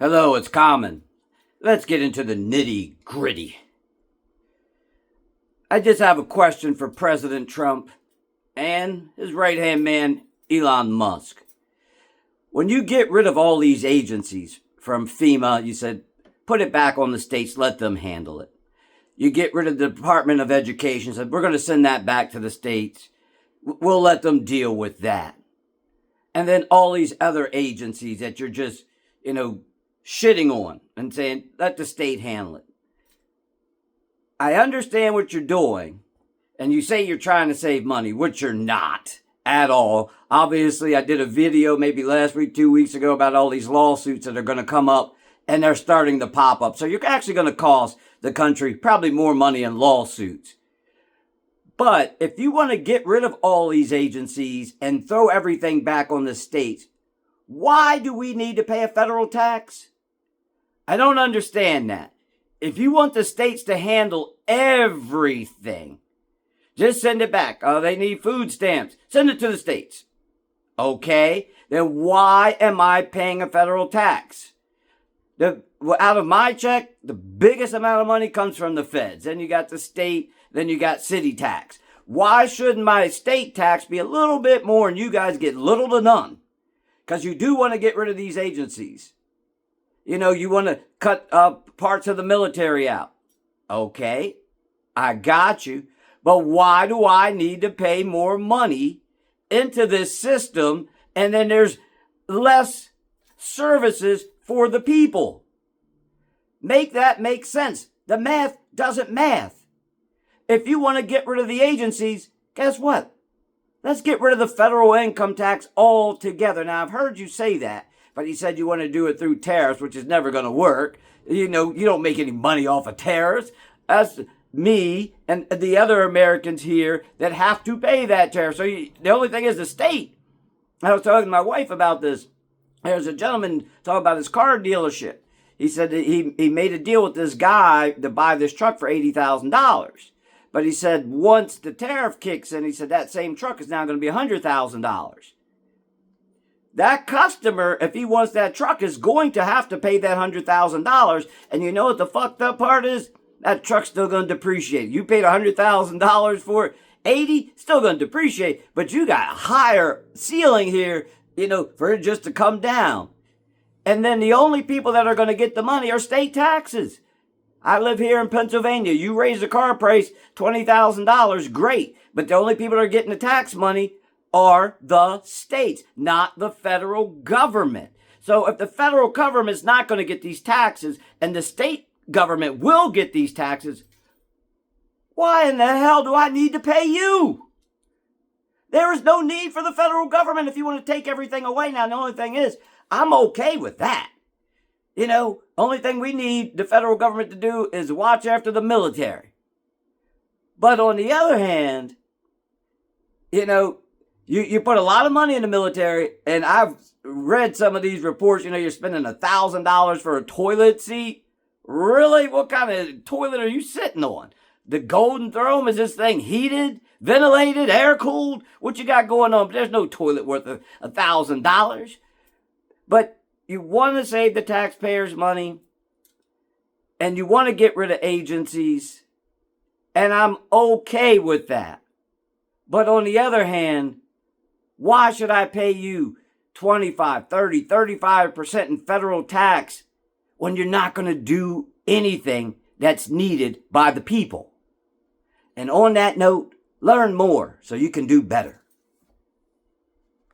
Hello, it's Common. Let's get into the nitty gritty. I just have a question for President Trump and his right hand man, Elon Musk. When you get rid of all these agencies from FEMA, you said, put it back on the states, let them handle it. You get rid of the Department of Education, said, we're going to send that back to the states. We'll let them deal with that. And then all these other agencies that you're just, shitting on and saying, let the state handle it. I understand what you're doing, and you say you're trying to save money, which you're not at all. Obviously, I did a video maybe last week, 2 weeks ago, about all these lawsuits that are going to come up, and they're starting to pop up. So you're actually going to cost the country probably more money in lawsuits. But if you want to get rid of all these agencies and throw everything back on the states, why do we need to pay a federal tax? I don't understand that. If you want the states to handle everything, just send it back. Oh, they need food stamps. Send it to the states. Okay, then why am I paying a federal tax? Out of my check, the biggest amount of money comes from the feds. Then you got the state, then you got city tax. Why shouldn't my state tax be a little bit more and you guys get little to none? Because you do want to get rid of these agencies. You want to cut parts of the military out. Okay, I got you. But why do I need to pay more money into this system and then there's less services for the people? Make that make sense. The math doesn't math. If you want to get rid of the agencies, guess what? Let's get rid of the federal income tax altogether. Now, I've heard you say that, but you said you want to do it through tariffs, which is never going to work. You don't make any money off of tariffs. That's me and the other Americans here that have to pay that tariff. So the only thing is the state. I was talking to my wife about this. There's a gentleman talking about his car dealership. He said that he made a deal with this guy to buy this truck for $80,000. But he said once the tariff kicks in, he said that same truck is now going to be $100,000. That customer, if he wants that truck, is going to have to pay that $100,000. And you know what the fucked up part is? That truck's still going to depreciate. You paid $100,000 for it. 80, still going to depreciate. But you got a higher ceiling here, for it just to come down. And then the only people that are going to get the money are state taxes. I live here in Pennsylvania. You raise the car price $20,000, great. But the only people that are getting the tax money are the states, not the federal government. So if the federal government's not going to get these taxes and the state government will get these taxes, why in the hell do I need to pay you? There is no need for the federal government if you want to take everything away. Now, the only thing is, I'm okay with that. Only thing we need the federal government to do is watch after the military. But on the other hand, you put a lot of money in the military, and I've read some of these reports, you're spending $1,000 for a toilet seat. Really? What kind of toilet are you sitting on? The Golden Throne? Is this thing heated, ventilated, air-cooled? What you got going on? There's no toilet worth $1,000. But you want to save the taxpayers' money, and you want to get rid of agencies, and I'm okay with that. But on the other hand, why should I pay you 25, 30, 35% in federal tax when you're not going to do anything that's needed by the people? And on that note, learn more so you can do better.